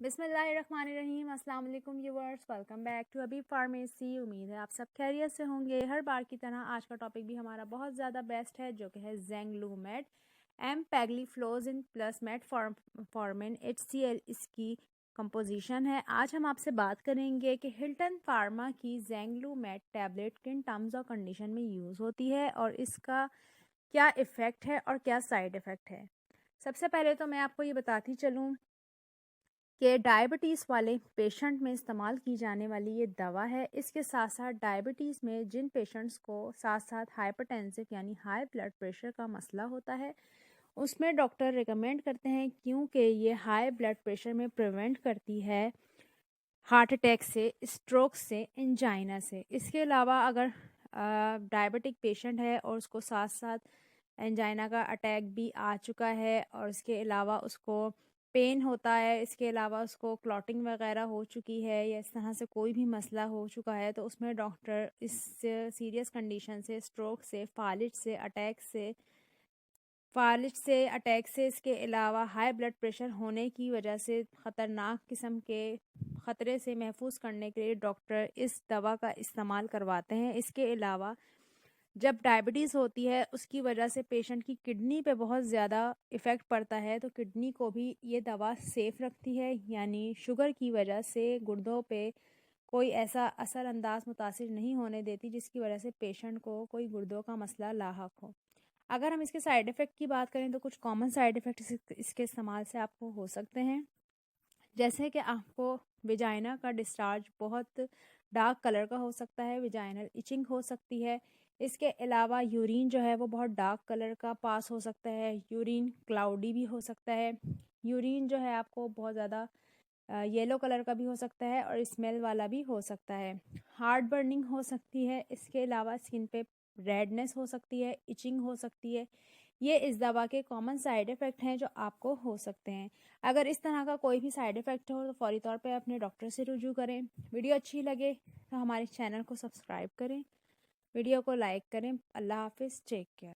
بسم اللہ الرحمن الرحیم۔ السلام علیکم ویورز، ویلکم بیک ٹو ابھی فارمیسی۔ امید ہے آپ سب خیریت سے ہوں گے۔ ہر بار کی طرح آج کا ٹاپک بھی ہمارا بہت زیادہ بیسٹ ہے، جو کہ ہے زینگلومیٹ ایم پیگلیفلوزن پلس میٹ فارمن HCl اس کی کمپوزیشن ہے۔ آج ہم آپ سے بات کریں گے کہ ہلٹن فارما کی زینگلومیٹ ٹیبلٹ کن ٹرمز اور کنڈیشن میں یوز ہوتی ہے اور اس کا کیا ایفیکٹ ہے اور کیا سائیڈ ایفیکٹ ہے۔ سب سے پہلے تو میں آپ کو یہ بتاتی چلوں کہ ڈائبٹیز والے پیشنٹ میں استعمال کی جانے والی یہ دوا ہے۔ اس کے ساتھ ساتھ ڈائبٹیز میں جن پیشنٹس کو ساتھ ساتھ ہائپرٹینسو یعنی ہائی بلڈ پریشر کا مسئلہ ہوتا ہے، اس میں ڈاکٹر ریکمینڈ کرتے ہیں، کیونکہ یہ ہائی بلڈ پریشر میں پریونٹ کرتی ہے ہارٹ اٹیک سے، اسٹروک سے، انجائنا سے۔ اس کے علاوہ اگر ڈائبٹک پیشنٹ ہے اور اس کو ساتھ ساتھ انجائنا کا اٹیک بھی آ چکا ہے اور اس کے علاوہ اس کو پین ہوتا ہے، اس کے علاوہ اس کو کلاٹنگ وغیرہ ہو چکی ہے یا اس طرح سے کوئی بھی مسئلہ ہو چکا ہے، تو اس میں ڈاکٹر اس سیریس کنڈیشن سے، اسٹروک سے، فالج سے اٹیک سے اس کے علاوہ ہائی بلڈ پریشر ہونے کی وجہ سے خطرناک قسم کے خطرے سے محفوظ کرنے کے لیے ڈاکٹر اس دوا کا استعمال کرواتے ہیں۔ اس کے علاوہ جب ڈائبٹیز ہوتی ہے، اس کی وجہ سے پیشنٹ کی کڈنی پہ بہت زیادہ ایفیکٹ پڑتا ہے، تو کڈنی کو بھی یہ دوا سیف رکھتی ہے، یعنی شوگر کی وجہ سے گردوں پہ کوئی ایسا اثر انداز متاثر نہیں ہونے دیتی جس کی وجہ سے پیشنٹ کو کوئی گردوں کا مسئلہ لاحق ہو۔ اگر ہم اس کے سائیڈ ایفیکٹ کی بات کریں تو کچھ کامن سائیڈ ایفیکٹ اس کے استعمال سے آپ کو ہو سکتے ہیں، جیسے کہ آپ کو ویجائنا کا ڈسچارج بہت ڈارک کلر کا ہو سکتا ہے، ویجائنل ایچنگ ہو سکتی ہے۔ اس کے علاوہ یورین جو ہے وہ بہت ڈارک کلر کا پاس ہو سکتا ہے، یورین کلاؤڈی بھی ہو سکتا ہے، یورین جو ہے آپ کو بہت زیادہ یلو کلر کا بھی ہو سکتا ہے اور اسمیل والا بھی ہو سکتا ہے، ہارٹ برننگ ہو سکتی ہے۔ اس کے علاوہ اسکن پہ ریڈنس ہو سکتی ہے، ایچنگ ہو سکتی ہے۔ یہ اس دوا کے کامن سائیڈ ایفیکٹ ہیں جو آپ کو ہو سکتے ہیں۔ اگر اس طرح کا کوئی بھی سائیڈ ایفیکٹ ہو تو فوری طور پہ اپنے ڈاکٹر سے رجوع کریں۔ ویڈیو اچھی لگے تو ہمارے چینل کو سبسکرائب کریں، ویڈیو کو لائک کریں۔ اللہ حافظ، ٹیک کیئر۔